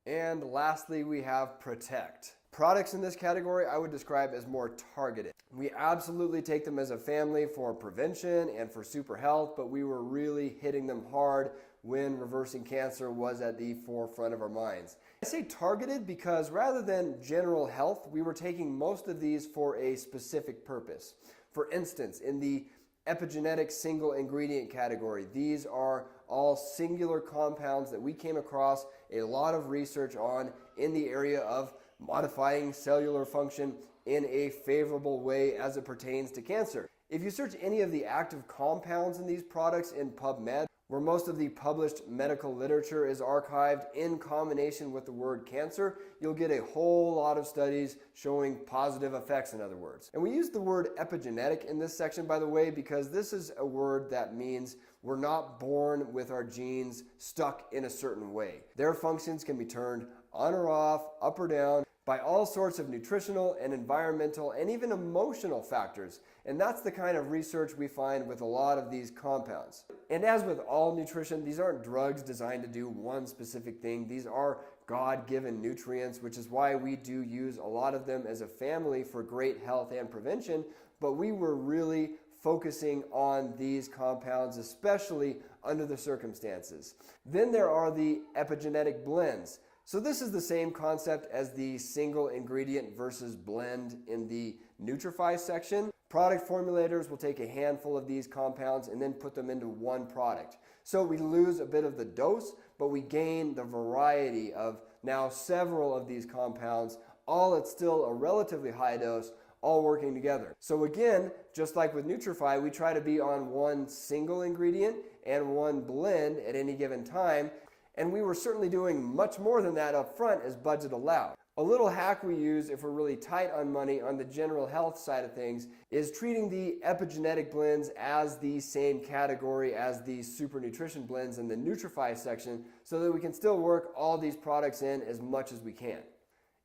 And lastly, we have Protect. Products in this category I would describe as more targeted. We absolutely take them as a family for prevention and for super health, but we were really hitting them hard when reversing cancer was at the forefront of our minds. I say targeted because rather than general health, we were taking most of these for a specific purpose. For instance, in the epigenetic single ingredient category, these are all singular compounds that we came across a lot of research on in the area of modifying cellular function in a favorable way as it pertains to cancer. If you search any of the active compounds in these products in PubMed, where most of the published medical literature is archived in combination with the word cancer, you'll get a whole lot of studies showing positive effects, in other words. And we use the word epigenetic in this section, by the way, because this is a word that means we're not born with our genes stuck in a certain way. Their functions can be turned on or off, up or down, by all sorts of nutritional and environmental and even emotional factors. And that's the kind of research we find with a lot of these compounds. And as with all nutrition, these aren't drugs designed to do one specific thing. These are God-given nutrients, which is why we do use a lot of them as a family for great health and prevention. But we were really focusing on these compounds, especially under the circumstances. Then there are the epigenetic blends. So this is the same concept as the single ingredient versus blend in the Nutrify section. Product formulators will take a handful of these compounds and then put them into one product. So we lose a bit of the dose, but we gain the variety of now several of these compounds, all at still a relatively high dose, all working together. So again, just like with Nutrify, we try to be on one single ingredient and one blend at any given time. And we were certainly doing much more than that up front as budget allowed. A little hack we use if we're really tight on money on the general health side of things is treating the epigenetic blends as the same category as the super nutrition blends in the Nutrify section so that we can still work all these products in as much as we can.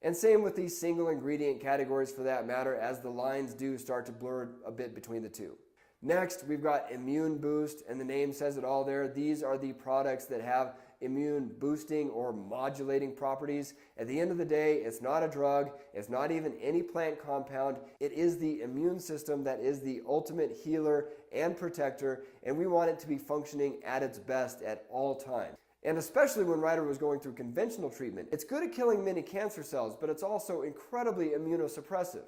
And same with these single ingredient categories for that matter, as the lines do start to blur a bit between the two. Next, we've got Immune Boost, and the name says it all there. These are the products that have immune boosting or modulating properties. At the end of the day, it's not a drug, it's not even any plant compound. It is the immune system that is the ultimate healer and protector, and we want it to be functioning at its best at all times. And especially when Ryder was going through conventional treatment. It's good at killing many cancer cells, but it's also incredibly immunosuppressive.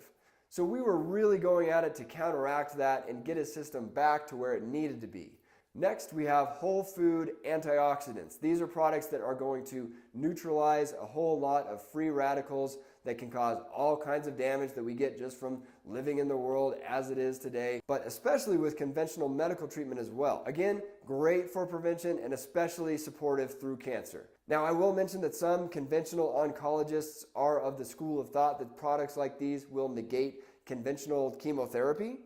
So we were really going at it to counteract that and get his system back to where it needed to be. Next, we have whole food antioxidants. These are products that are going to neutralize a whole lot of free radicals that can cause all kinds of damage that we get just from living in the world as it is today, but especially with conventional medical treatment as well. Again, great for prevention and especially supportive through cancer. Now, I will mention that some conventional oncologists are of the school of thought that products like these will negate conventional chemotherapy.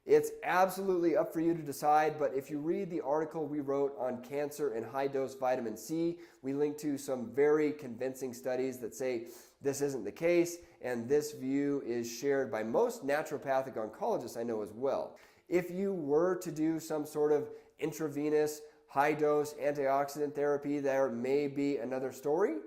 It's absolutely up for you to decide, but if you read the article we wrote on cancer and high-dose vitamin C, we link to some very convincing studies that say this isn't the case, and this view is shared by most naturopathic oncologists I know as well. If you were to do some sort of intravenous high-dose antioxidant therapy, there may be another story,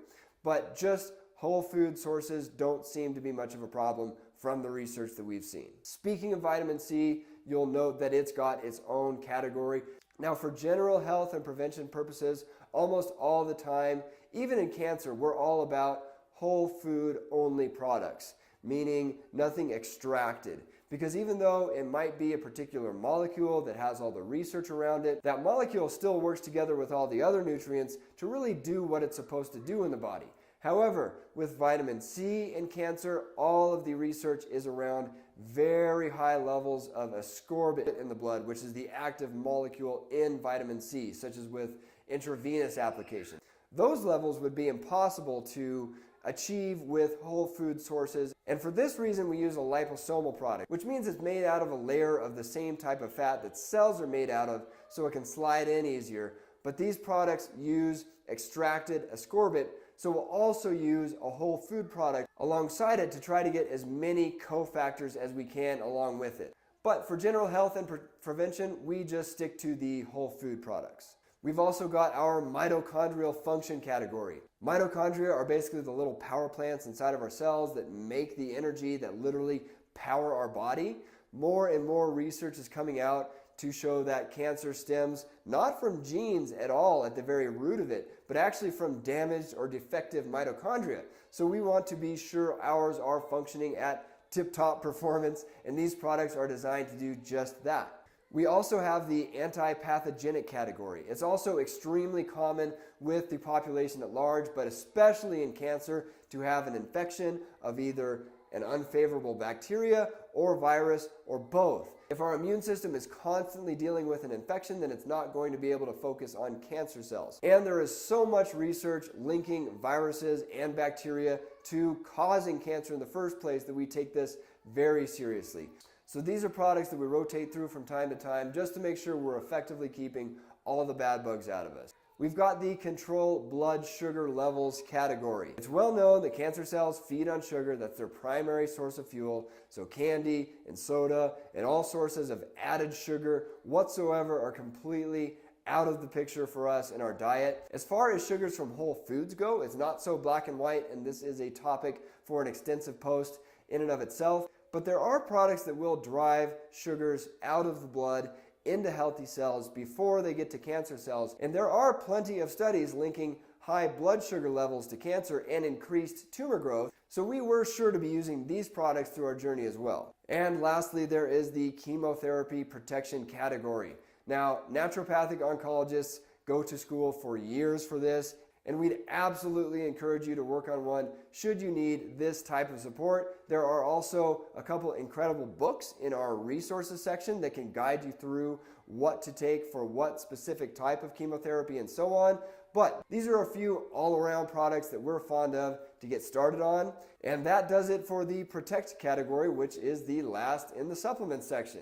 but just whole food sources don't seem to be much of a problem from the research that we've seen. Speaking of vitamin C, you'll note that it's got its own category. Now, for general health and prevention purposes, almost all the time, even in cancer, we're all about whole food only products, meaning nothing extracted. Because even though it might be a particular molecule that has all the research around it, that molecule still works together with all the other nutrients to really do what it's supposed to do in the body. However, with vitamin C in cancer, all of the research is around very high levels of ascorbate in the blood, which is the active molecule in vitamin C, such as with intravenous application. Those levels would be impossible to achieve with whole food sources, and for this reason we use a liposomal product, which means it's made out of a layer of the same type of fat that cells are made out of, so it can slide in easier. But these products use extracted ascorbate, so we'll also use a whole food product alongside it to try to get as many cofactors as we can along with it. But for general health and prevention, we just stick to the whole food products. We've also got our mitochondrial function category. Mitochondria are basically the little power plants inside of our cells that make the energy that literally power our body. More and more research is coming out to show that cancer stems not from genes at all at the very root of it, but actually from damaged or defective mitochondria. So we want to be sure ours are functioning at tip-top performance, and these products are designed to do just that. We also have the anti-pathogenic category. It's also extremely common with the population at large, but especially in cancer, to have an infection of either an unfavorable bacteria or virus or both. If our immune system is constantly dealing with an infection, then it's not going to be able to focus on cancer cells. And there is so much research linking viruses and bacteria to causing cancer in the first place that we take this very seriously. So these are products that we rotate through from time to time just to make sure we're effectively keeping all the bad bugs out of us. We've got the control blood sugar levels category. It's well known that cancer cells feed on sugar. That's their primary source of fuel. So candy and soda and all sources of added sugar whatsoever are completely out of the picture for us in our diet. As far as sugars from whole foods go, it's not so black and white, and this is a topic for an extensive post in and of itself. But there are products that will drive sugars out of the blood into healthy cells before they get to cancer cells. And there are plenty of studies linking high blood sugar levels to cancer and increased tumor growth. So we were sure to be using these products through our journey as well. And lastly, there is the chemotherapy protection category. Now, naturopathic oncologists go to school for years for this, and we'd absolutely encourage you to work on one should you need this type of support. There are also a couple incredible books in our resources section that can guide you through what to take for what specific type of chemotherapy and so on. But these are a few all-around products that we're fond of to get started on. And that does it for the Protect category, which is the last in the supplements section.